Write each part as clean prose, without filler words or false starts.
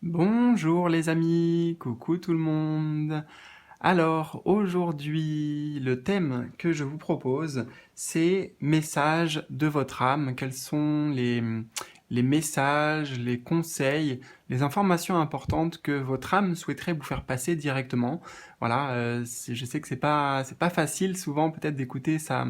Bonjour les amis, coucou tout le monde. Alors aujourd'hui, le thème que je vous propose, c'est messages de votre âme. Quels sont les messages, les conseils, les informations importantes que votre âme souhaiterait vous faire passer directement. Voilà, je sais que c'est pas facile souvent peut-être d'écouter sa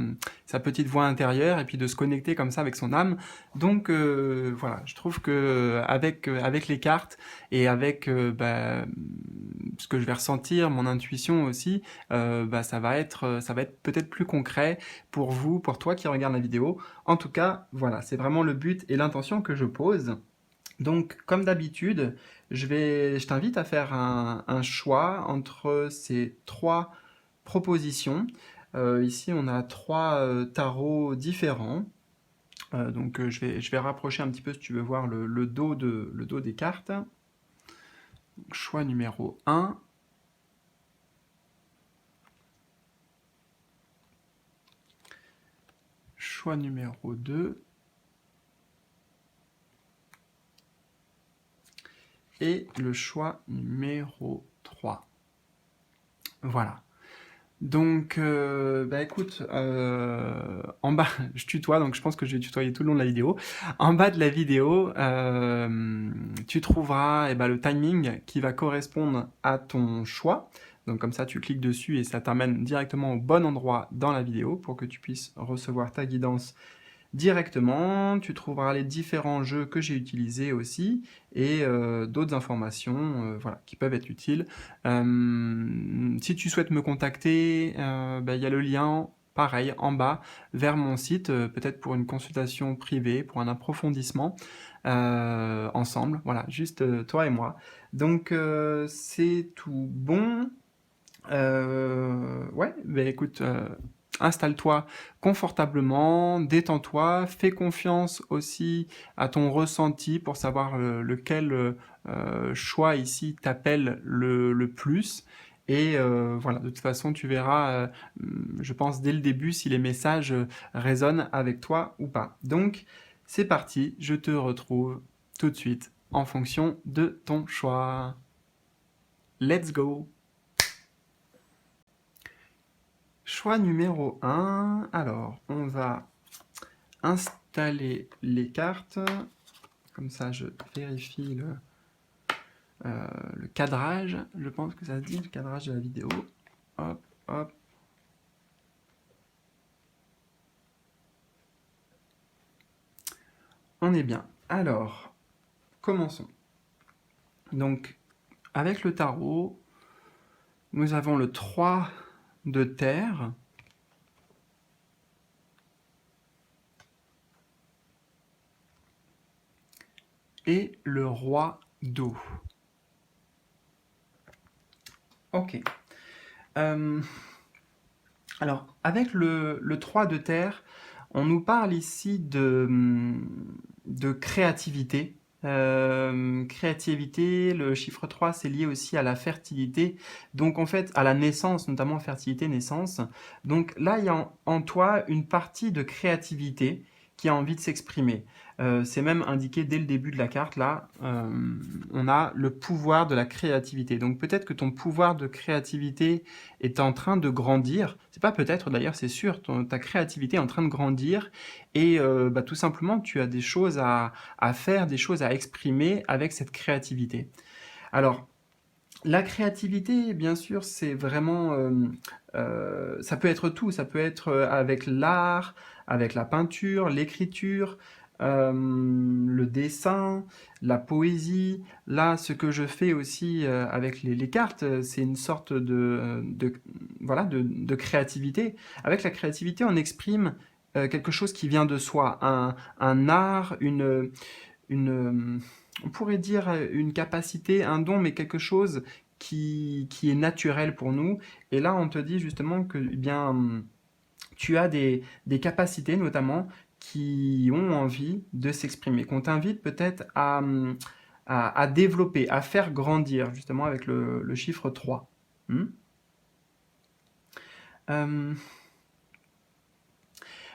petite voix intérieure et puis de se connecter comme ça avec son âme. Donc voilà, je trouve que avec les cartes et avec ce que je vais ressentir, mon intuition aussi, ça va être peut-être plus concret pour vous, pour toi qui regarde la vidéo. En tout cas, voilà, c'est vraiment le but et l'intention que je pose. Donc, comme d'habitude, je t'invite à faire un choix entre ces trois propositions. Ici, on a trois tarots différents. Je vais rapprocher un petit peu si tu veux voir le dos des cartes. Donc, choix numéro un. Choix numéro 2 et le choix numéro 3. Voilà. Donc, écoute, en bas, je tutoie, donc je pense que je vais tutoyer tout le long de la vidéo. En bas de la vidéo, tu trouveras le timing qui va correspondre à ton choix. Donc comme ça, tu cliques dessus et ça t'amène directement au bon endroit dans la vidéo pour que tu puisses recevoir ta guidance directement. Tu trouveras les différents jeux que j'ai utilisés aussi et d'autres informations voilà, qui peuvent être utiles. Si tu souhaites me contacter, il y a le lien pareil en bas vers mon site, peut-être pour une consultation privée, pour un approfondissement ensemble, voilà, juste toi et moi. Donc c'est tout bon. Ouais, écoute, installe-toi confortablement, détends-toi, fais confiance aussi à ton ressenti pour savoir lequel choix ici t'appelle le plus. Et voilà, de toute façon, tu verras, je pense, dès le début si les messages résonnent avec toi ou pas. Donc, c'est parti, je te retrouve tout de suite en fonction de ton choix. Let's go! Choix numéro un. Alors, on va installer les cartes. Comme ça, je vérifie le cadrage. Je pense que ça se dit, le cadrage de la vidéo. Hop, hop. On est bien. Alors, commençons. Donc, avec le tarot, nous avons le 3 de terre. Et le roi d'eau. Ok. Alors, avec le 3 de terre, on nous parle ici de créativité. Créativité, le chiffre 3, c'est lié aussi à la fertilité, donc en fait à la naissance, notamment fertilité, naissance. Donc là, il y a en toi une partie de créativité qui a envie de s'exprimer. C'est même indiqué dès le début de la carte, là, on a le pouvoir de la créativité. Donc peut-être que ton pouvoir de créativité est en train de grandir. C'est pas peut-être d'ailleurs, c'est sûr, ta créativité est en train de grandir et tout simplement tu as des choses à faire, des choses à exprimer avec cette créativité. Alors, la créativité, bien sûr, c'est vraiment, ça peut être tout, ça peut être avec l'art, avec la peinture, l'écriture, le dessin, la poésie. Là, ce que je fais aussi avec les cartes, c'est une sorte voilà, de créativité. Avec la créativité, on exprime quelque chose qui vient de soi, un art, on pourrait dire une capacité, un don, mais quelque chose qui est naturel pour nous. Et là, on te dit justement que eh bien, tu as des capacités notamment qui ont envie de s'exprimer, qu'on t'invite peut-être à développer, à faire grandir justement avec le chiffre 3. Hmm. Euh,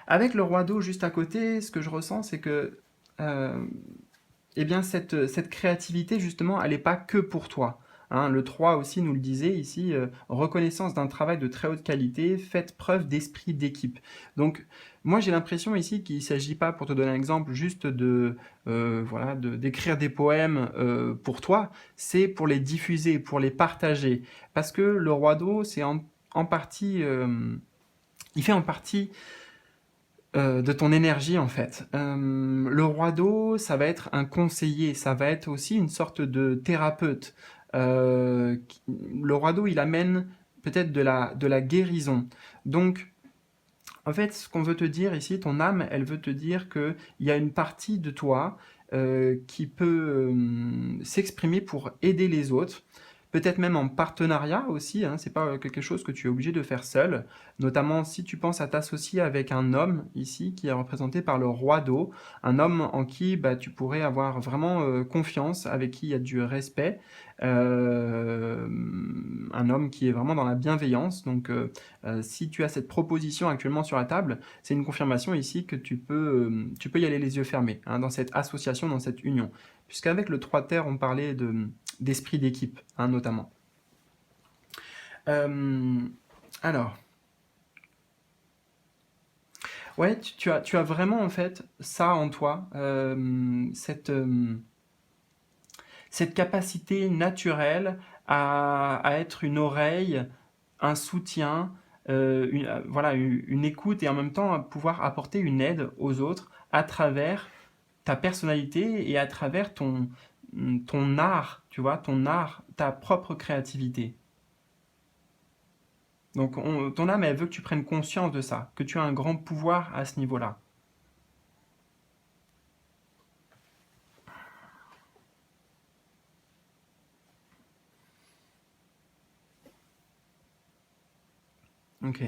Avec le roi d'eau juste à côté, ce que je ressens, c'est que euh, eh bien cette créativité, justement, elle n'est pas que pour toi. Hein. Le 3 aussi nous le disait ici, reconnaissance d'un travail de très haute qualité, faites preuve d'esprit d'équipe. Donc, moi j'ai l'impression ici qu'il ne s'agit pas, pour te donner un exemple, juste voilà, d'écrire des poèmes pour toi, c'est pour les diffuser, pour les partager. Parce que le roi d'eau, c'est en partie, il fait en partie de ton énergie en fait. Le roi d'eau, ça va être un conseiller, ça va être aussi une sorte de thérapeute. Le roi d'eau, il amène peut-être de la guérison. Donc, en fait, ce qu'on veut te dire ici, ton âme, elle veut te dire qu'il y a une partie de toi qui peut s'exprimer pour aider les autres, peut-être même en partenariat aussi, hein, c'est pas quelque chose que tu es obligé de faire seul, notamment si tu penses à t'associer avec un homme ici qui est représenté par le roi d'eau, un homme en qui bah, tu pourrais avoir vraiment confiance, avec qui il y a du respect, euh, un homme qui est vraiment dans la bienveillance, donc si tu as cette proposition actuellement sur la table, c'est une confirmation ici que tu peux y aller les yeux fermés, hein, dans cette association, dans cette union. Puisqu'avec le 3 terre, on parlait d'esprit d'équipe, hein, notamment. Euh, alors, ouais, tu as vraiment en fait ça en toi, cette capacité naturelle à être une oreille, un soutien, voilà, une écoute et en même temps à pouvoir apporter une aide aux autres à travers ta personnalité et à travers ton art, tu vois, ton art, ta propre créativité. Donc ton âme, elle veut que tu prennes conscience de ça, que tu as un grand pouvoir à ce niveau-là. Ok.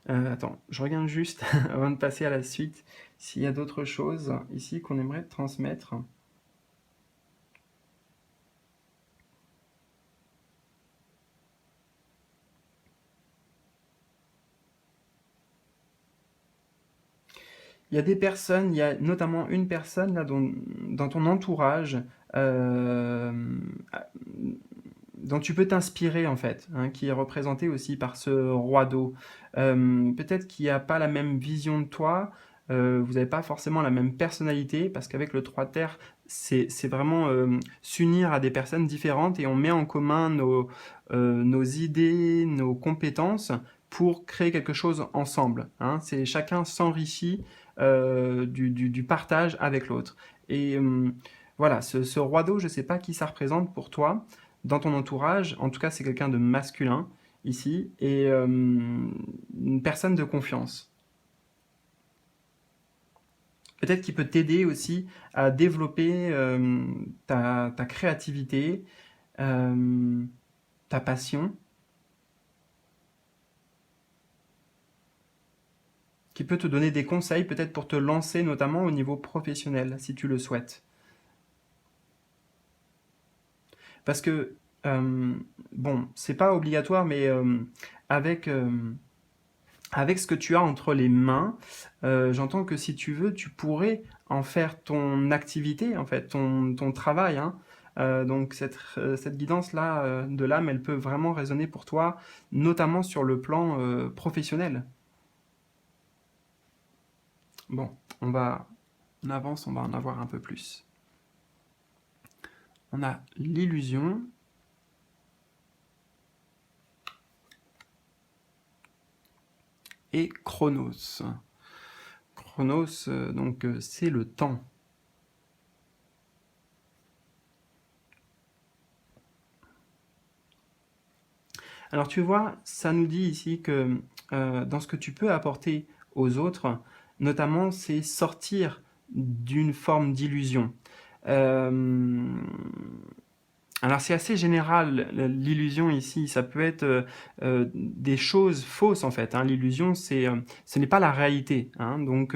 Attends, je regarde juste avant de passer à la suite s'il y a d'autres choses ici qu'on aimerait transmettre. Il y a des personnes, il y a notamment une personne là dans ton entourage euh, dont tu peux t'inspirer en fait, hein, qui est représenté aussi par ce roi d'eau. Peut-être qu'il n'y a pas la même vision de toi, vous n'avez pas forcément la même personnalité, parce qu'avec le 3 terre, c'est vraiment s'unir à des personnes différentes et on met en commun nos idées, nos compétences pour créer quelque chose ensemble. Hein. C'est chacun s'enrichit du partage avec l'autre. Et voilà, ce roi d'eau, je ne sais pas qui ça représente pour toi dans ton entourage. En tout cas, c'est quelqu'un de masculin ici et une personne de confiance. Peut-être qu'il peut t'aider aussi à développer ta créativité, euh, ta passion, qui peut te donner des conseils peut-être pour te lancer notamment au niveau professionnel si tu le souhaites. Parce que, bon, c'est pas obligatoire, mais avec, avec ce que tu as entre les mains, j'entends que si tu veux, tu pourrais en faire ton activité, en fait, ton travail. Hein. Donc cette guidance-là de l'âme, elle peut vraiment résonner pour toi, notamment sur le plan professionnel. Bon, on avance, on va en avoir un peu plus. On a l'illusion, et Chronos. Chronos, donc c'est le temps. Alors tu vois, ça nous dit ici que dans ce que tu peux apporter aux autres, notamment, c'est sortir d'une forme d'illusion. Euh, alors c'est assez général l'illusion ici, ça peut être des choses fausses en fait. Hein. L'illusion, ce n'est pas la réalité. Hein. Donc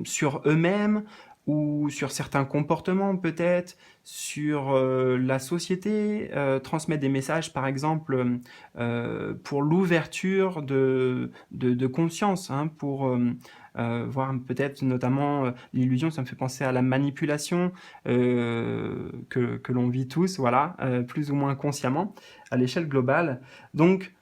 sur eux-mêmes ou sur certains comportements peut-être, sur la société, transmettre des messages par exemple pour l'ouverture de conscience, hein, pour voir peut-être notamment l'illusion, ça me fait penser à la manipulation que l'on vit tous, voilà, plus ou moins consciemment, à l'échelle globale. Donc,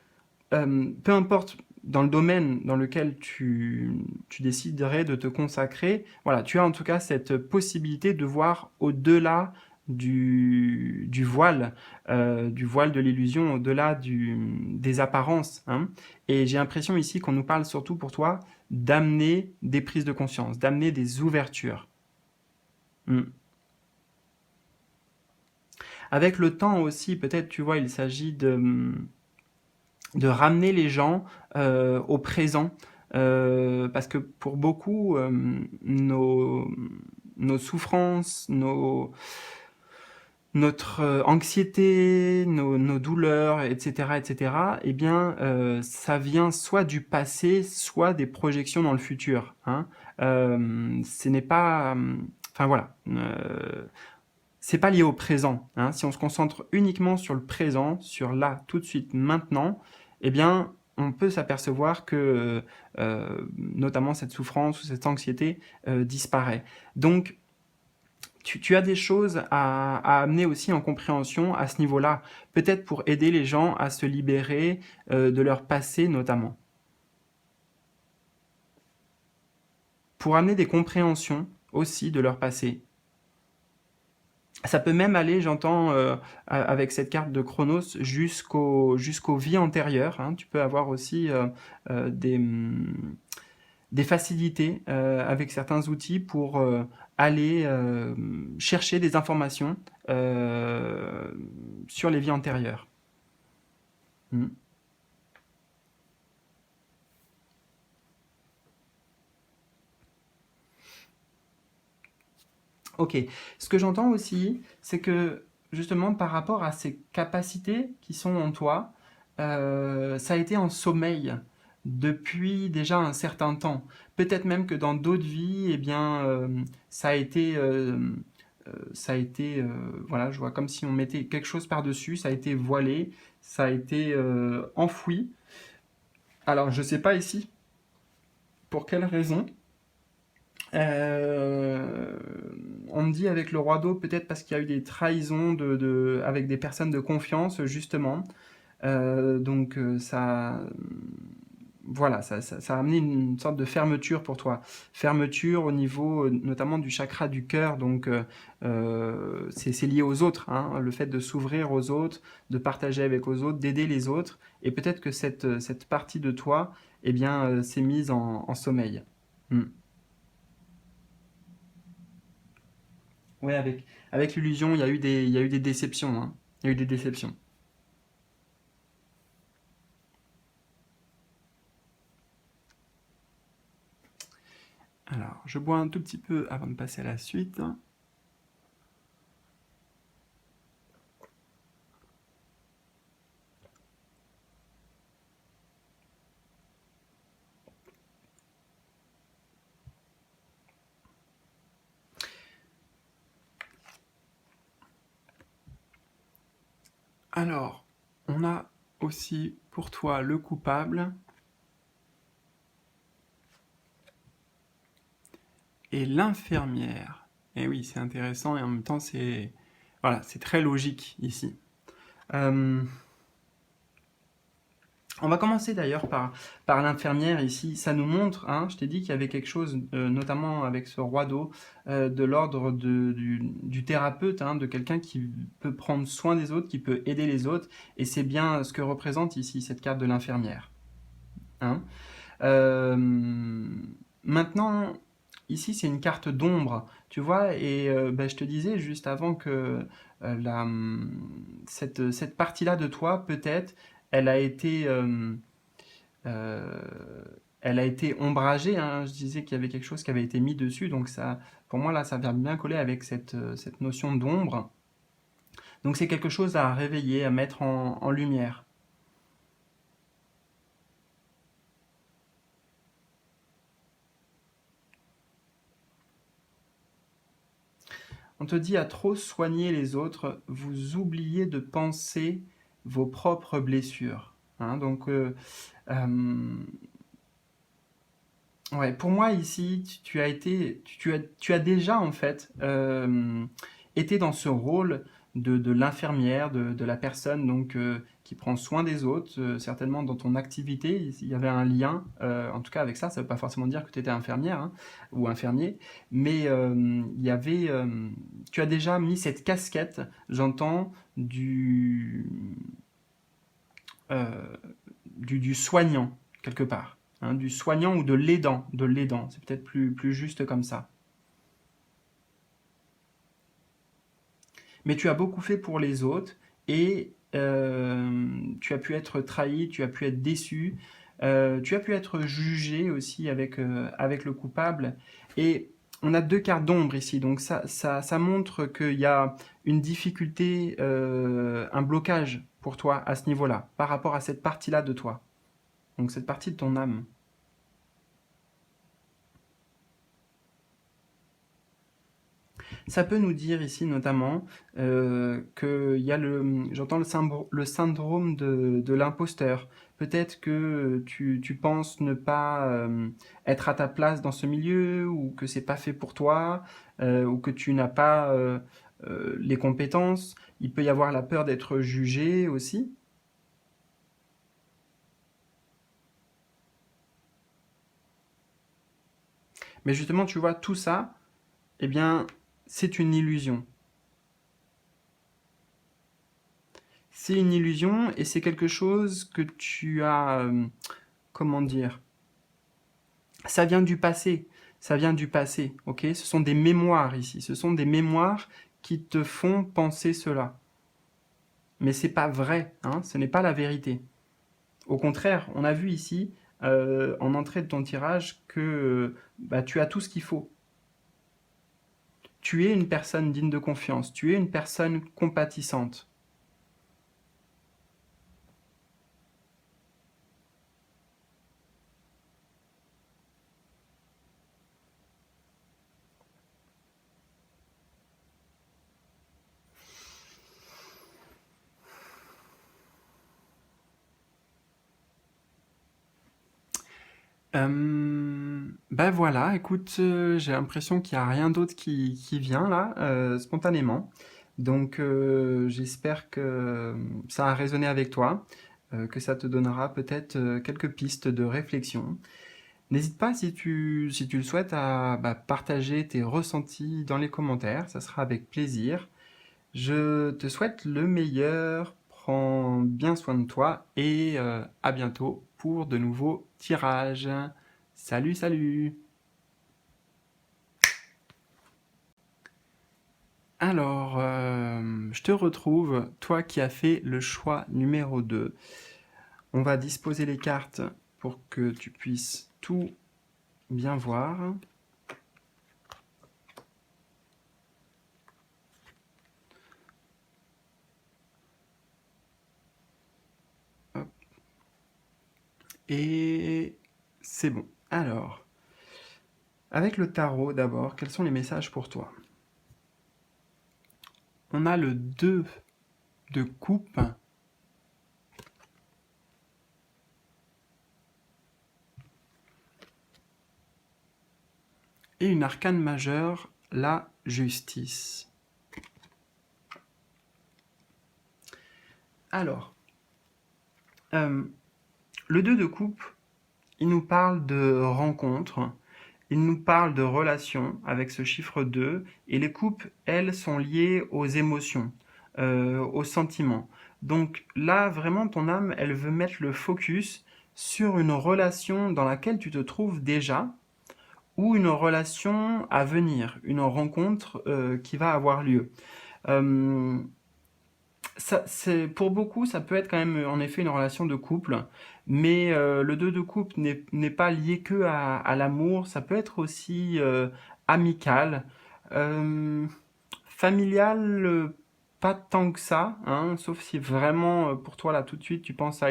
peu importe dans le domaine dans lequel tu déciderais de te consacrer, voilà, tu as en tout cas cette possibilité de voir au-delà du voile de l'illusion, au-delà des apparences, hein. Et j'ai l'impression ici qu'on nous parle surtout pour toi d'amener des prises de conscience, d'amener des ouvertures. Mm. Avec le temps aussi, peut-être, tu vois, il s'agit de ramener les gens au présent. Parce que pour beaucoup, nos souffrances, notre anxiété, nos douleurs, etc., eh bien, ça vient soit du passé, soit des projections dans le futur, hein. Ce n'est pas... Enfin voilà, c'est pas lié au présent, hein. Si on se concentre uniquement sur le présent, sur là, tout de suite, maintenant, eh bien, on peut s'apercevoir que notamment cette souffrance ou cette anxiété disparaît. Donc, tu as des choses à amener aussi en compréhension à ce niveau-là, peut-être pour aider les gens à se libérer de leur passé notamment. Pour amener des compréhensions aussi de leur passé. Ça peut même aller, j'entends, avec cette carte de Chronos, jusqu'aux vies antérieures, hein. Tu peux avoir aussi des facilités avec certains outils pour aller chercher des informations sur les vies antérieures. Mm. Ok. Ce que j'entends aussi, c'est que justement par rapport à ces capacités qui sont en toi, ça a été en sommeil depuis déjà un certain temps. Peut-être même que dans d'autres vies, eh bien, ça a été, voilà, je vois comme si on mettait quelque chose par-dessus, ça a été voilé, ça a été enfoui. Alors, je sais pas ici pour quelle raison. Euh, on me dit avec le roi d'eau, peut-être parce qu'il y a eu des trahisons avec des personnes de confiance, justement. Ça, voilà, ça a amené une sorte de fermeture pour toi. Fermeture au niveau notamment du chakra du cœur, donc c'est lié aux autres, hein, le fait de s'ouvrir aux autres, de partager avec aux autres, d'aider les autres, et peut-être que cette partie de toi, eh bien, s'est mise en sommeil. Hmm. Ouais, avec l'illusion, il y a eu des déceptions, hein. Il y a eu des déceptions. Alors, je bois un tout petit peu avant de passer à la suite. Alors, on a aussi pour toi le coupable et l'infirmière. Et oui, c'est intéressant et en même temps, c'est voilà, c'est très logique ici. Euh, on va commencer d'ailleurs par l'infirmière ici. Ça nous montre, hein, je t'ai dit qu'il y avait quelque chose, notamment avec ce roi d'eau, de l'ordre du thérapeute, hein, de quelqu'un qui peut prendre soin des autres, qui peut aider les autres. Et c'est bien ce que représente ici cette carte de l'infirmière, hein. Euh, Maintenant, ici, c'est une carte d'ombre, tu vois, et ben, je te disais juste avant que cette partie-là de toi, peut-être, elle a été, euh, elle a été ombragée, hein. Je disais qu'il y avait quelque chose qui avait été mis dessus, donc ça, pour moi, là, ça vient bien coller avec cette notion d'ombre. Donc c'est quelque chose à réveiller, à mettre en lumière. On te dit à trop soigner les autres, vous oubliez de penser vos propres blessures. Hein, donc, ouais, pour moi ici, tu as été, tu as déjà en fait été dans ce rôle de l'infirmière, de la personne donc qui prend soin des autres. Certainement dans ton activité, il y avait un lien, en tout cas avec ça. Ça ne veut pas forcément dire que tu étais infirmière hein, ou infirmier, mais il y avait, tu as déjà mis cette casquette, j'entends, euh, du soignant quelque part. Hein, du soignant ou de l'aidant, c'est peut-être plus juste comme ça. Mais tu as beaucoup fait pour les autres et tu as pu être trahi, tu as pu être déçu, tu as pu être jugé aussi avec le coupable. Et on a deux cartes d'ombre ici, donc ça montre qu'il y a une difficulté, un blocage pour toi à ce niveau-là, par rapport à cette partie-là de toi, donc cette partie de ton âme. Ça peut nous dire ici notamment qu'il y a j'entends le syndrome de l'imposteur. Peut-être que tu penses ne pas être à ta place dans ce milieu, ou que c'est pas fait pour toi, ou que tu n'as pas les compétences. Il peut y avoir la peur d'être jugé aussi. Mais justement, tu vois, tout ça, eh bien, c'est une illusion. C'est une illusion et c'est quelque chose que tu as, comment dire, ça vient du passé. Ça vient du passé, ok? Ce sont des mémoires ici. Ce sont des mémoires qui te font penser cela. Mais c'est pas vrai, hein? Ce n'est pas la vérité. Au contraire, on a vu ici, en entrée de ton tirage, que bah, tu as tout ce qu'il faut. Tu es une personne digne de confiance. Tu es une personne compatissante. Ben voilà, écoute, j'ai l'impression qu'il n'y a rien d'autre qui vient là, spontanément. Donc j'espère que ça a résonné avec toi, que ça te donnera peut-être quelques pistes de réflexion. N'hésite pas si tu le souhaites à bah, partager tes ressentis dans les commentaires, ça sera avec plaisir. Je te souhaite le meilleur, prends bien soin de toi et à bientôt pour de nouveaux tirages. Salut, salut! Alors, je te retrouve, toi qui as fait le choix numéro 2. On va disposer les cartes pour que tu puisses tout bien voir. Hop. Et c'est bon. Alors, avec le tarot d'abord, quels sont les messages pour toi? On a le 2 de coupe et une arcane majeure, la justice. Alors, le 2 de coupe, il nous parle de rencontre, il nous parle de relation avec ce chiffre 2, et les coupes, elles, sont liées aux émotions, aux sentiments. Donc là, vraiment, ton âme, elle veut mettre le focus sur une relation dans laquelle tu te trouves déjà, ou une relation à venir, une rencontre qui va avoir lieu. Euh, pour beaucoup, ça peut être quand même en effet une relation de couple, mais le 2 de couple n'est pas lié que à l'amour, ça peut être aussi amical, euh, familial, pas tant que ça, hein, sauf si vraiment pour toi là tout de suite tu penses à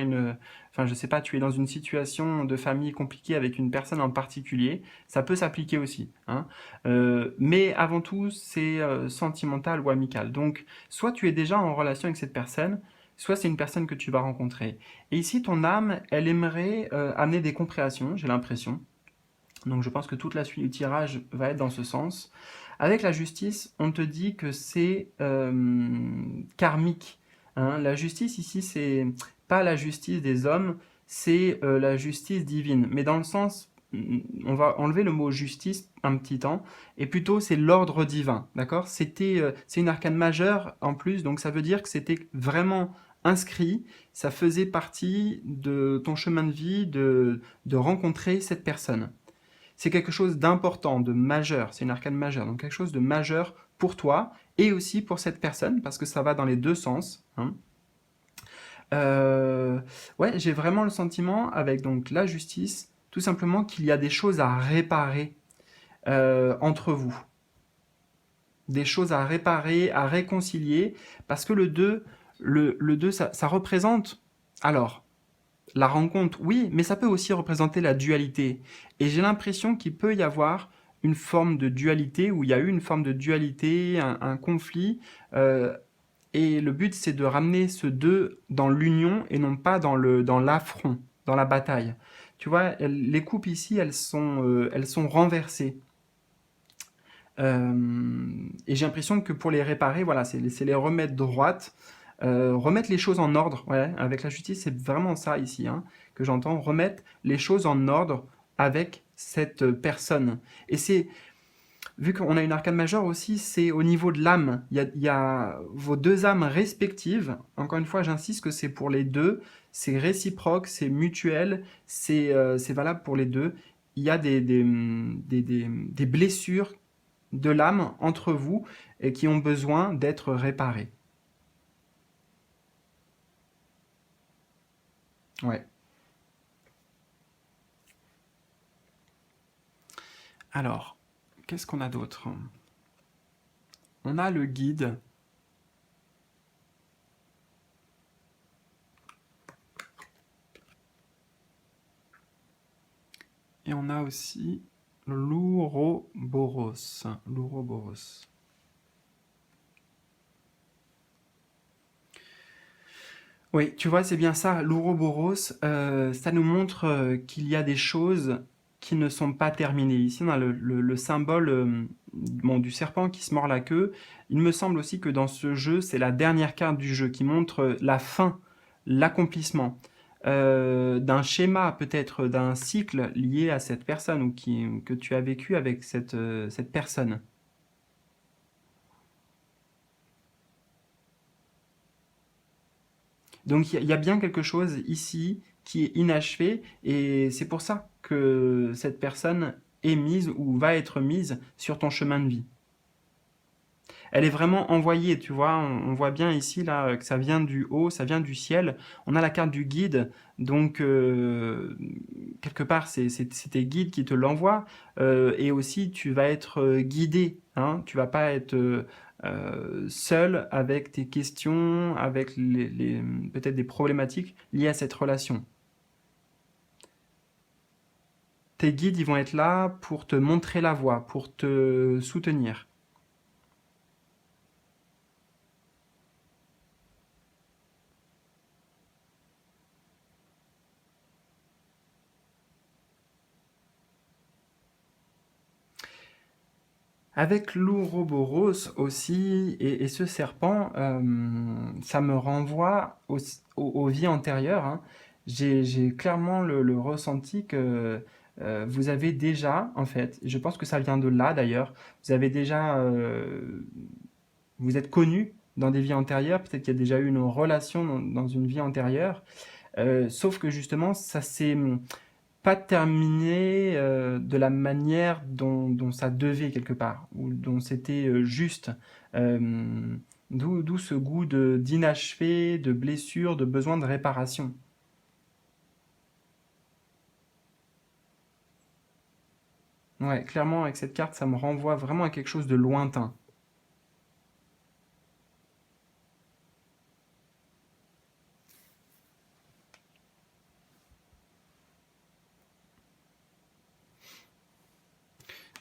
enfin je sais pas, tu es dans une situation de famille compliquée avec une personne en particulier, ça peut s'appliquer aussi, hein. Mais avant tout c'est sentimental ou amical. Donc soit tu es déjà en relation avec cette personne, soit c'est une personne que tu vas rencontrer. Et ici ton âme, elle aimerait amener des compréhensions, j'ai l'impression. Donc je pense que toute la suite du tirage va être dans ce sens. Avec la justice, on te dit que c'est karmique, hein. La justice ici, c'est pas la justice des hommes, c'est la justice divine. Mais dans le sens, on va enlever le mot justice un petit temps, et plutôt c'est l'ordre divin, d'accord? C'est une arcane majeure en plus, donc ça veut dire que c'était vraiment inscrit, ça faisait partie de ton chemin de vie de rencontrer cette personne. C'est quelque chose d'important, de majeur, c'est une arcane majeure, donc quelque chose de majeur pour toi et aussi pour cette personne, parce que ça va dans les deux sens, hein. Euh, ouais, j'ai vraiment le sentiment, avec donc la justice, tout simplement qu'il y a des choses à réparer entre vous. Des choses à réparer, à réconcilier, parce que le 2 ça représente... Alors, la rencontre, oui, mais ça peut aussi représenter la dualité. Et j'ai l'impression qu'il peut y avoir une forme de dualité, où il y a eu une forme de dualité, un conflit, euh, et le but c'est de ramener ce deux dans l'union et non pas dans l'affront, dans la bataille. Tu vois, les coupes ici, elles sont renversées. Et j'ai l'impression que pour les réparer, voilà, c'est les remettre droites, remettre les choses en ordre. Ouais, avec la justice, c'est vraiment ça ici, hein, que j'entends, remettre les choses en ordre avec cette personne. Et c'est, vu qu'on a une arcane majeure aussi, c'est au niveau de l'âme. Il y a vos deux âmes respectives. Encore une fois, j'insiste que c'est pour les deux, c'est réciproque, c'est mutuel, c'est valable pour les deux. Il y a des blessures de l'âme entre vous et qui ont besoin d'être réparées. Ouais. Alors, qu'est-ce qu'on a d'autre? On a le guide. Et on a aussi l'Ouroboros. L'Ouroboros. Oui, tu vois, c'est bien ça. L'Ouroboros, ça nous montre qu'il y a des choses qui ne sont pas terminées. Ici, on a le symbole bon, du serpent qui se mord la queue. Il me semble aussi que dans ce jeu, c'est la dernière carte du jeu qui montre la fin, l'accomplissement d'un schéma, peut-être d'un cycle lié à cette personne ou que tu as vécu avec cette personne. Donc il y a bien quelque chose ici qui est inachevé et c'est pour ça que cette personne est mise ou va être mise sur ton chemin de vie. Elle est vraiment envoyée, tu vois, on voit bien ici là que ça vient du haut, ça vient du ciel. On a la carte du guide, donc quelque part c'est tes guides qui te l'envoient et aussi tu vas être guidé, hein, tu vas pas être seul avec tes questions, avec peut-être des problématiques liées à cette relation. Tes guides, ils vont être là pour te montrer la voie, pour te soutenir. Avec l'Ouroboros aussi, et ce serpent, ça me renvoie aux vies antérieures, hein. J'ai clairement le ressenti que vous avez déjà, en fait, je pense que ça vient de là d'ailleurs, vous avez déjà, vous êtes connu dans des vies antérieures, peut-être qu'il y a déjà eu une relation dans une vie antérieure, sauf que justement, ça s'est pas terminé de la manière dont ça devait quelque part, ou dont c'était juste. Euh, D'où ce goût d'inachevé, de blessure, de besoin de réparation. Ouais, clairement, avec cette carte, ça me renvoie vraiment à quelque chose de lointain.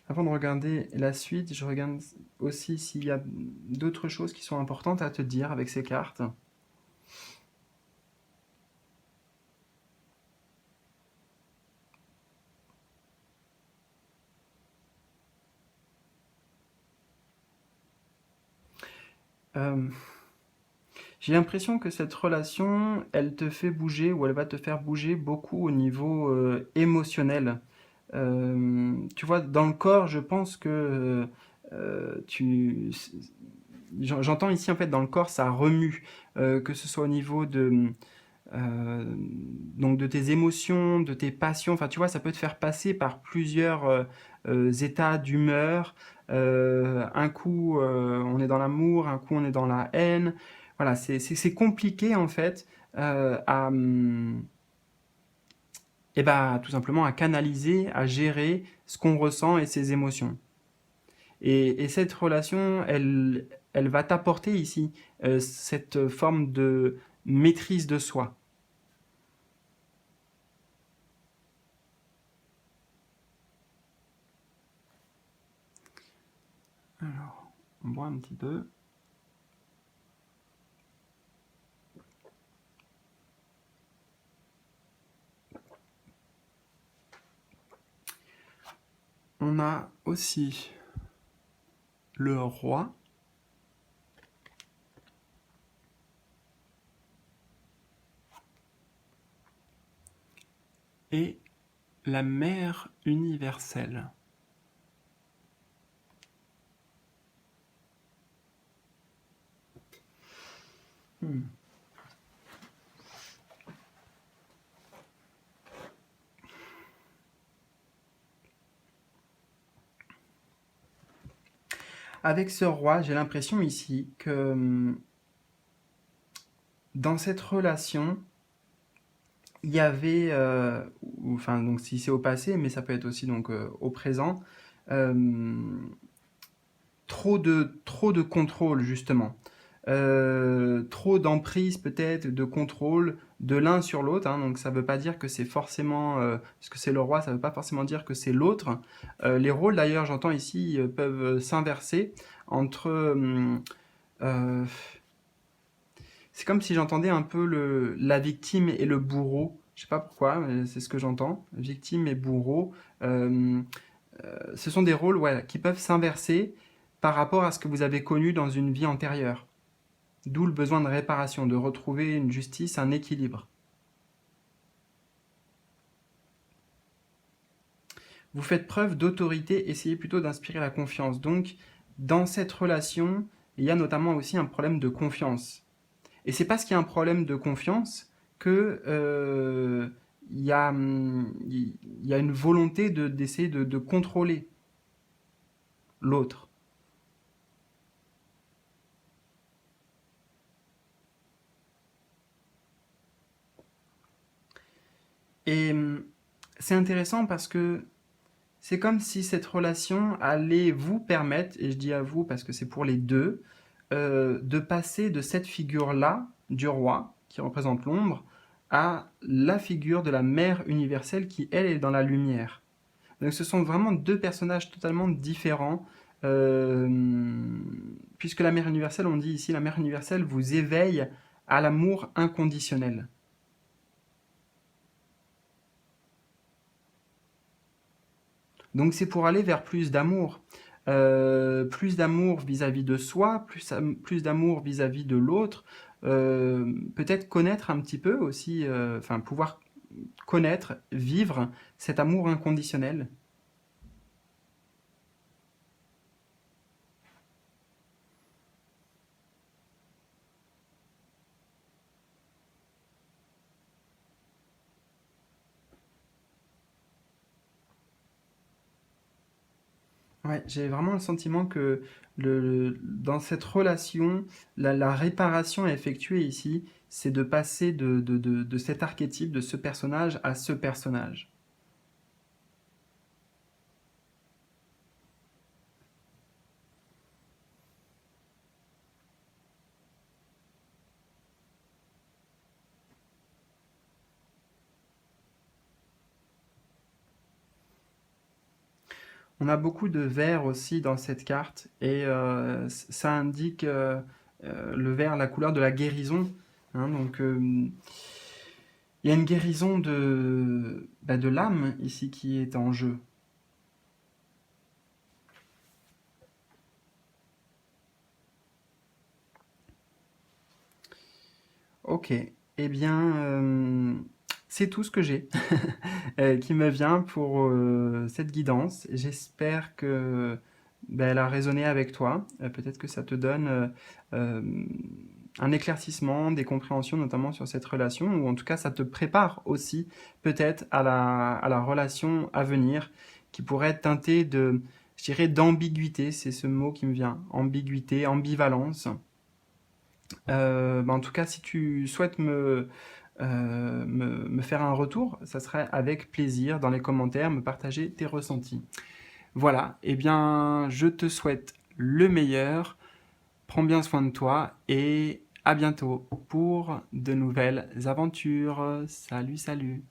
Avant de regarder la suite, je regarde aussi s'il y a d'autres choses qui sont importantes à te dire avec ces cartes. Euh, J'ai l'impression que cette relation, elle te fait bouger ou elle va te faire bouger beaucoup au niveau émotionnel. Tu vois, dans le corps, je pense que tu... J'entends ici, en fait, dans le corps, ça remue, que ce soit au niveau euh, donc de tes émotions, de tes passions. Enfin, tu vois, ça peut te faire passer par plusieurs états d'humeur. Un coup, on est dans l'amour, un coup, on est dans la haine. Voilà, c'est compliqué, en fait, et ben, tout simplement à canaliser, à gérer ce qu'on ressent et ses émotions. Et cette relation, elle va t'apporter ici cette forme de maîtrise de soi. Alors, on boit un petit peu. On a aussi le roi et la mère universelle. Hmm. Avec ce roi, j'ai l'impression ici que dans cette relation, il y avait, enfin donc si c'est au passé, mais ça peut être aussi donc au présent, euh, trop de contrôle justement. Trop d'emprise peut-être, de contrôle de l'un sur l'autre, hein. Donc ça ne veut pas dire que c'est forcément, parce que c'est le roi, ça ne veut pas forcément dire que c'est l'autre. Les rôles d'ailleurs, j'entends ici, peuvent s'inverser entre... euh, c'est comme si j'entendais un peu la victime et le bourreau. Je sais pas pourquoi, mais c'est ce que j'entends. Victime et bourreau. Euh, Ce sont des rôles, ouais, qui peuvent s'inverser par rapport à ce que vous avez connu dans une vie antérieure. D'où le besoin de réparation, de retrouver une justice, un équilibre. Vous faites preuve d'autorité, essayez plutôt d'inspirer la confiance. Donc, dans cette relation, il y a notamment aussi un problème de confiance. Et c'est parce qu'il y a un problème de confiance que il y a une volonté d'essayer de contrôler l'autre. Et c'est intéressant parce que c'est comme si cette relation allait vous permettre, et je dis à vous parce que c'est pour les deux, de passer de cette figure-là, du roi, qui représente l'ombre, à la figure de la mère universelle qui, elle, est dans la lumière. Donc ce sont vraiment deux personnages totalement différents, euh, puisque la mère universelle, on dit ici, la mère universelle vous éveille à l'amour inconditionnel. Donc c'est pour aller vers plus d'amour vis-à-vis de soi, plus d'amour vis-à-vis de l'autre, peut-être connaître un petit peu aussi, enfin pouvoir connaître, vivre cet amour inconditionnel. Ouais, j'ai vraiment le sentiment que dans cette relation, la réparation à effectuer ici, c'est de passer de cet archétype, de ce personnage à ce personnage. On a beaucoup de vert aussi dans cette carte et ça indique le vert, la couleur de la guérison, hein, donc il y a une guérison de l'âme ici qui est en jeu. Ok, eh bien, c'est tout ce que j'ai qui me vient pour cette guidance. J'espère que elle a résonné avec toi. Peut-être que ça te donne euh, un éclaircissement, des compréhensions notamment sur cette relation, ou en tout cas ça te prépare aussi peut-être à la relation à venir qui pourrait être teintée de, je dirais, d'ambiguïté. C'est ce mot qui me vient. Ambiguïté, ambivalence. En tout cas, si tu souhaites me faire un retour, ça serait avec plaisir dans les commentaires, me partager tes ressentis. Voilà, eh bien, je te souhaite le meilleur, prends bien soin de toi et à bientôt pour de nouvelles aventures. Salut, salut.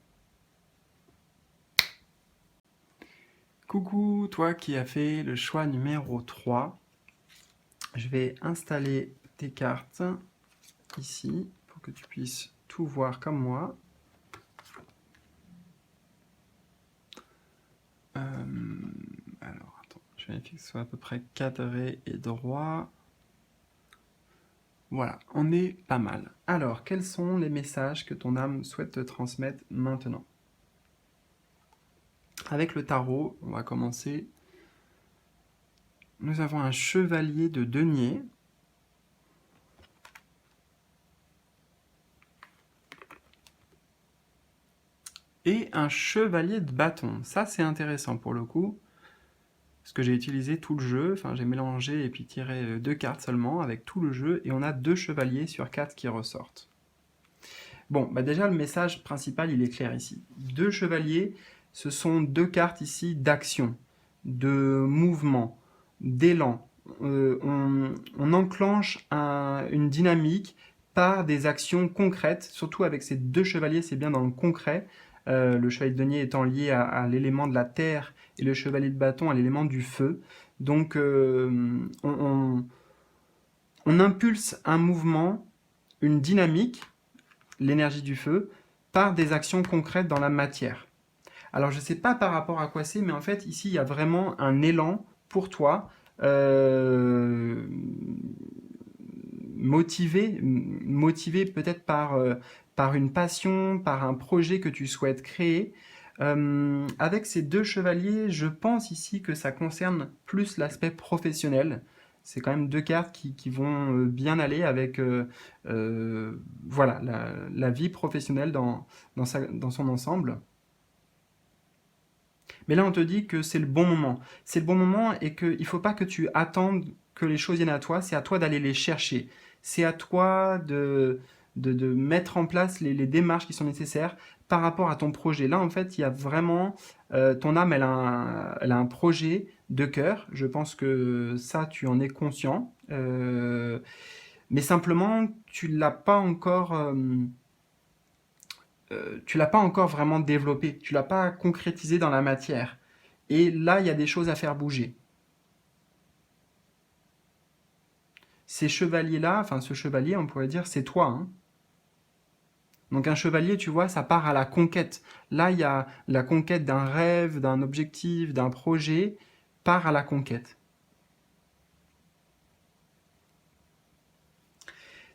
Coucou, toi qui as fait le choix numéro 3. Je vais installer tes cartes ici pour que tu puisses tout voir comme moi. Alors, attends, je vérifie que ce soit à peu près cadré et droit. Voilà, on est pas mal. Alors, quels sont les messages que ton âme souhaite te transmettre maintenant? Avec le tarot, on va commencer. Nous avons un chevalier de denier. Et un chevalier de bâton. Ça, c'est intéressant pour le coup. Parce que j'ai utilisé tout le jeu. Enfin, j'ai mélangé et puis tiré 2 cartes seulement avec tout le jeu. Et on a 2 chevaliers sur 4 qui ressortent. Bon, déjà, le message principal, il est clair ici. 2 chevaliers, ce sont 2 cartes ici d'action, de mouvement, d'élan. On enclenche une dynamique par des actions concrètes, surtout avec ces 2 chevaliers, c'est bien dans le concret. Le chevalier de denier étant lié à l'élément de la terre et le chevalier de bâton à l'élément du feu. Donc, on impulse un mouvement, une dynamique, l'énergie du feu, par des actions concrètes dans la matière. Alors je ne sais pas par rapport à quoi c'est, mais en fait ici il y a vraiment un élan pour toi, motivé peut-être par une passion, par un projet que tu souhaites créer. Avec ces 2 chevaliers, je pense ici que ça concerne plus l'aspect professionnel. C'est quand même 2 cartes qui vont bien aller avec voilà, la vie professionnelle dans son ensemble. Mais là, on te dit que c'est le bon moment. C'est le bon moment et qu'il ne faut pas que tu attendes que les choses viennent à toi, c'est à toi d'aller les chercher. C'est à toi de mettre en place les démarches qui sont nécessaires par rapport à ton projet. Là, en fait, il y a vraiment... ton âme, elle a un projet de cœur. Je pense que ça, tu en es conscient. Mais simplement, tu l'as pas encore vraiment développé, tu l'as pas concrétisé dans la matière. Et là, il y a des choses à faire bouger. Ces chevaliers-là, enfin ce chevalier, on pourrait dire, c'est toi, hein. Donc un chevalier, tu vois, ça part à la conquête. Là, il y a la conquête d'un rêve, d'un objectif, d'un projet, part à la conquête.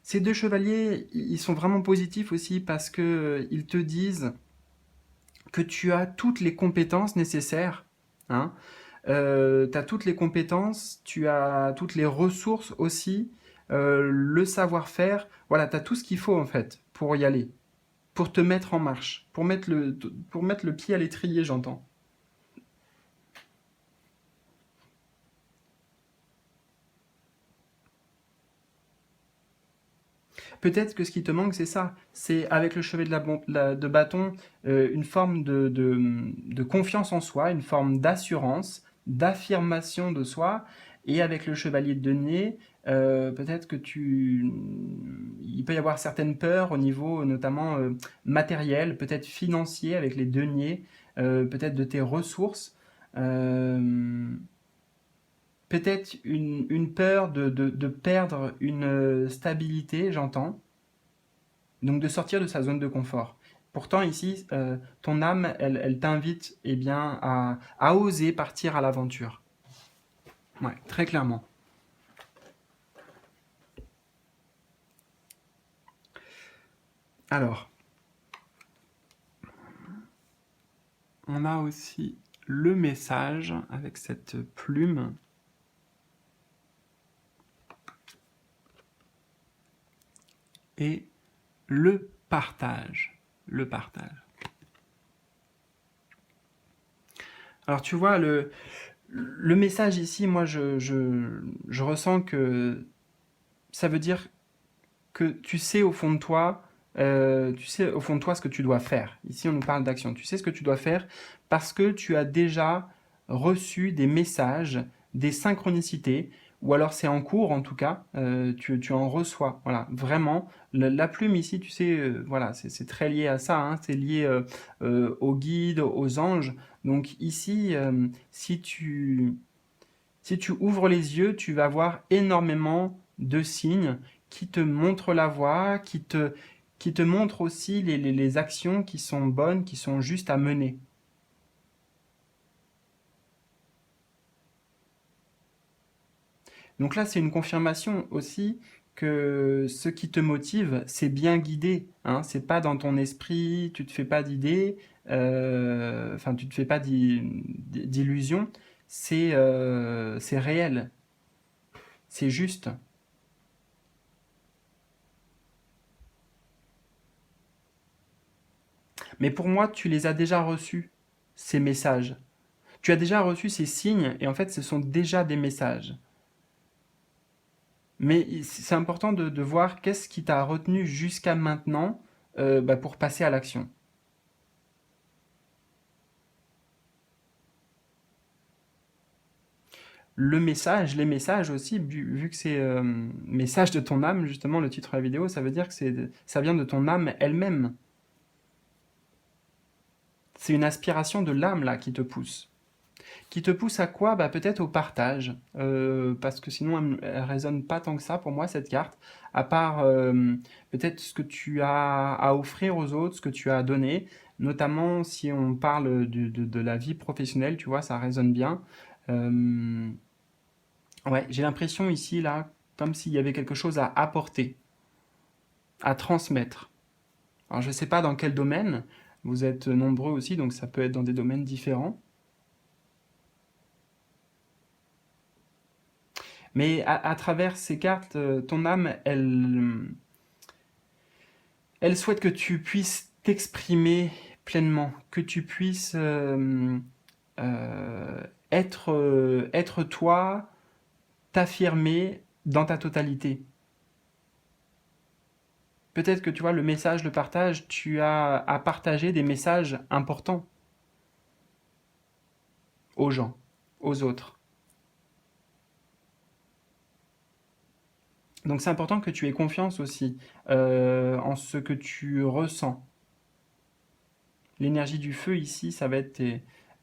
Ces 2 chevaliers, ils sont vraiment positifs aussi parce que ils te disent que tu as toutes les compétences nécessaires, hein. Tu as toutes les compétences, tu as toutes les ressources aussi, le savoir-faire. Voilà, tu as tout ce qu'il faut en fait pour y aller, pour te mettre en marche, pour mettre le pied à l'étrier, j'entends. Peut-être que ce qui te manque, c'est ça. C'est avec le chevet de bâton, une forme de confiance en soi, une forme d'assurance, d'affirmation de soi. Et avec le chevalier de denier, peut-être que il peut y avoir certaines peurs au niveau notamment matériel, peut-être financier avec les deniers, peut-être de tes ressources. euh, peut-être une peur de perdre une stabilité, j'entends, donc de sortir de sa zone de confort. Pourtant ici, ton âme, elle t'invite eh bien, à oser partir à l'aventure. Ouais, très clairement. Alors, on a aussi le message avec cette plume. Et le partage. Le partage. Alors tu vois, le message ici, moi je ressens que ça veut dire que tu sais au fond de toi, tu sais au fond de toi ce que tu dois faire. Ici on nous parle d'action. Tu sais ce que tu dois faire parce que tu as déjà reçu des messages, des synchronicités, ou alors c'est en cours en tout cas, tu en reçois. Voilà, vraiment, la plume ici, tu sais, voilà, c'est très lié à ça, hein, c'est lié aux guides, aux anges. Donc ici, si tu ouvres les yeux, tu vas voir énormément de signes qui te montrent la voie, qui te montrent aussi les actions qui sont bonnes, qui sont justes à mener. Donc là, c'est une confirmation aussi que ce qui te motive, c'est bien guidé. Hein, c'est pas dans ton esprit, tu te fais pas d'idées, enfin tu te fais pas d'illusions. C'est réel, c'est juste. Mais pour moi, tu les as déjà reçus, ces messages. Tu as déjà reçu ces signes, et en fait, ce sont déjà des messages. Mais c'est important de voir qu'est-ce qui t'a retenu jusqu'à maintenant pour passer à l'action. Le message, les messages aussi, vu que c'est message de ton âme, justement, le titre de la vidéo, ça veut dire que ça vient de ton âme elle-même. C'est une aspiration de l'âme, là, qui te pousse. Qui te pousse à quoi? Bah, peut-être au partage, parce que sinon elle résonne pas tant que ça pour moi cette carte, à part peut-être ce que tu as à offrir aux autres, ce que tu as à donner, notamment si on parle de la vie professionnelle, tu vois, ça résonne bien. Euh, ouais, j'ai l'impression ici, là, comme s'il y avait quelque chose à apporter, à transmettre. Alors je sais pas dans quel domaine, vous êtes nombreux aussi, donc ça peut être dans des domaines différents. Mais à travers ces cartes, ton âme, elle souhaite que tu puisses t'exprimer pleinement, que tu puisses euh, être toi, t'affirmer dans ta totalité. Peut-être que tu vois, le message, le partage, tu as à partager des messages importants aux gens, aux autres. Donc c'est important que tu aies confiance aussi en ce que tu ressens. L'énergie du feu ici, ça va être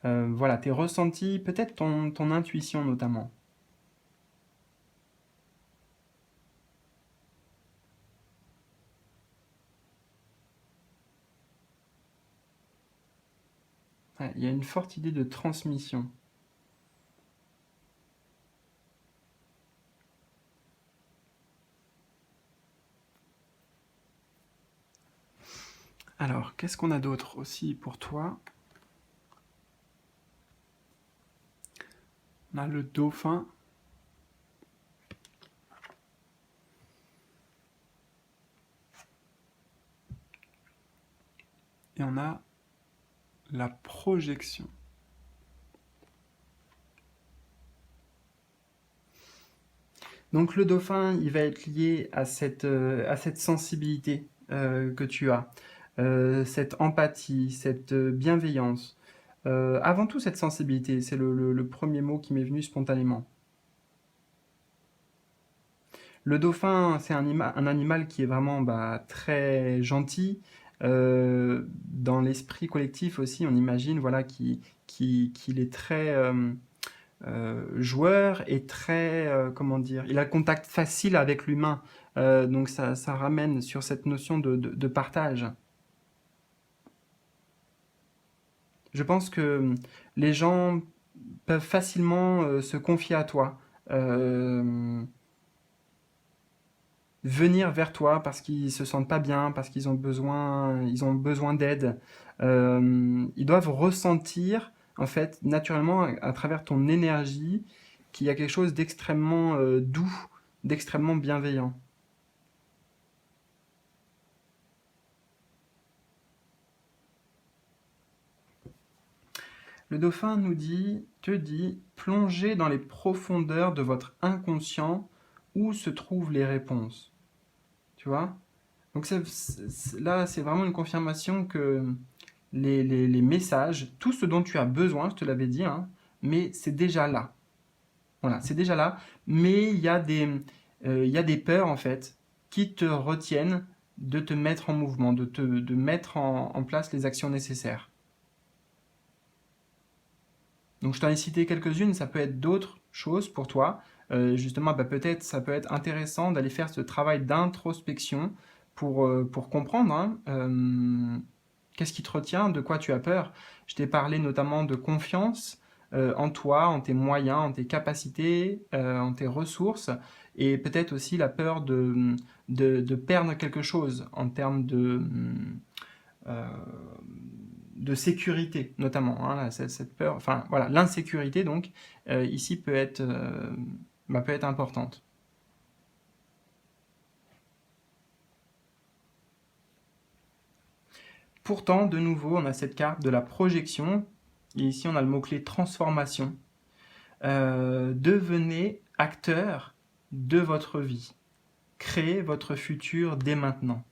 voilà, tes ressentis, peut-être ton intuition notamment. Ouais, il y a une forte idée de transmission. Alors, qu'est-ce qu'on a d'autre aussi pour toi? On a le dauphin. Et on a la projection. Donc le dauphin, il va être lié à cette sensibilité que tu as, cette empathie, cette bienveillance. Avant tout, cette sensibilité, c'est le premier mot qui m'est venu spontanément. Le dauphin, c'est un animal qui est vraiment bah, très gentil, Dans l'esprit collectif aussi, on imagine voilà, qu'il est très joueur et très, comment dire, il a le contact facile avec l'humain. Donc ça ramène sur cette notion de partage. Je pense que les gens peuvent facilement se confier à toi, euh, venir vers toi parce qu'ils se sentent pas bien, parce ils ont besoin d'aide. Ils doivent ressentir, en fait, naturellement, à travers ton énergie, qu'il y a quelque chose d'extrêmement doux, d'extrêmement bienveillant. Le dauphin te dit, plongez dans les profondeurs de votre inconscient où se trouvent les réponses. Tu vois? Donc là, c'est vraiment une confirmation que les messages, tout ce dont tu as besoin, je te l'avais dit, hein, mais c'est déjà là. Voilà, c'est déjà là. Mais il y a des peurs, en fait, qui te retiennent de te mettre en mouvement, de mettre en place les actions nécessaires. Donc je t'en ai cité quelques-unes, ça peut être d'autres choses pour toi. Justement, bah, peut-être ça peut être intéressant d'aller faire ce travail d'introspection pour comprendre hein, qu'est-ce qui te retient, de quoi tu as peur. Je t'ai parlé notamment de confiance en toi, en tes moyens, en tes capacités, en tes ressources, et peut-être aussi la peur de perdre quelque chose en termes euh, de sécurité notamment, hein, cette peur, enfin voilà, l'insécurité donc ici peut être importante. Pourtant, de nouveau, on a cette carte de la projection, et ici on a le mot-clé transformation. Devenez acteur de votre vie. Créez votre futur dès maintenant.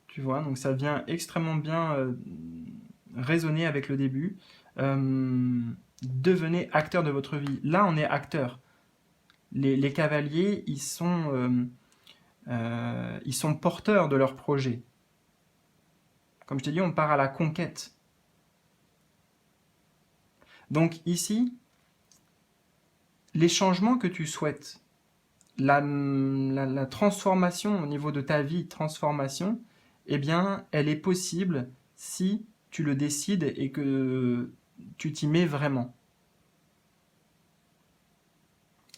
Tu vois, donc ça vient extrêmement bien résonner avec le début. Euh, Devenez acteur de votre vie. Là, on est acteur. Les cavaliers, ils sont porteurs de leur projet. Comme je t'ai dit, on part à la conquête. Donc ici, les changements que tu souhaites, la transformation au niveau de ta vie, transformation, eh bien, elle est possible si tu le décides et que tu t'y mets vraiment.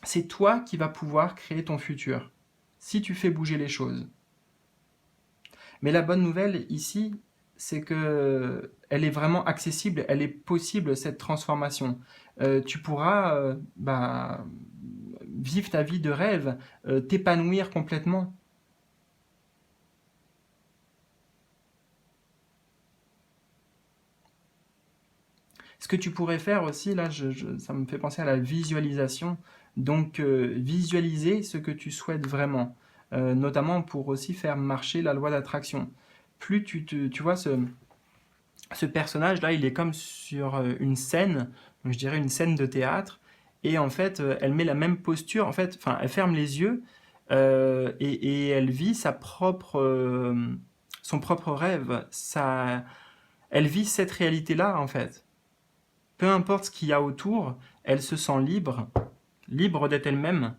C'est toi qui vas pouvoir créer ton futur, si tu fais bouger les choses. Mais la bonne nouvelle ici, c'est que elle est vraiment accessible, elle est possible cette transformation. Tu pourras vivre ta vie de rêve, t'épanouir complètement. Ce que tu pourrais faire aussi, là, ça me fait penser à la visualisation. Donc, visualiser ce que tu souhaites vraiment, notamment pour aussi faire marcher la loi d'attraction. Tu vois, ce personnage-là, il est comme sur une scène, donc je dirais une scène de théâtre, et en fait, elle met la même posture, en fait, enfin, elle ferme les yeux et elle vit son propre rêve. Elle vit cette réalité-là, en fait. Peu importe ce qu'il y a autour, elle se sent libre, libre d'être elle-même.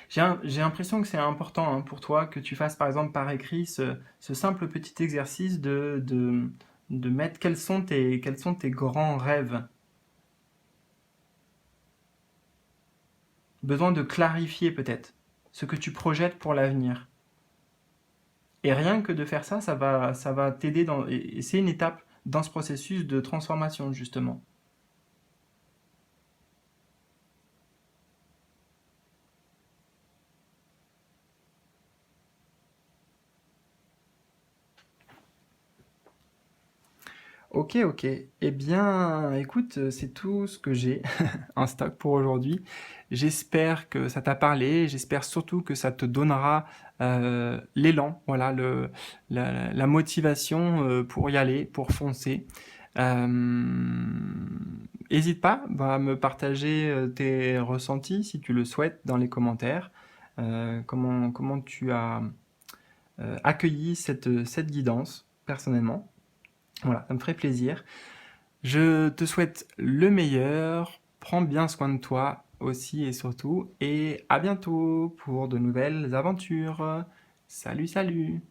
J'ai l'impression que c'est important hein, pour toi que tu fasses par exemple par écrit ce simple petit exercice de mettre quels sont tes grands rêves. Besoin de clarifier peut-être ce que tu projettes pour l'avenir. Et rien que de faire ça, ça va t'aider et c'est une étape dans ce processus de transformation justement. Ok, ok. Eh bien, écoute, c'est tout ce que j'ai en stock pour aujourd'hui. J'espère que ça t'a parlé. J'espère surtout que ça te donnera l'élan, voilà, la motivation pour y aller, pour foncer. Euh, Hésite pas à me partager tes ressentis si tu le souhaites dans les commentaires. Comment tu as accueilli cette guidance personnellement. Voilà, ça me ferait plaisir. Je te souhaite le meilleur, prends bien soin de toi aussi et surtout, et à bientôt pour de nouvelles aventures. Salut, salut!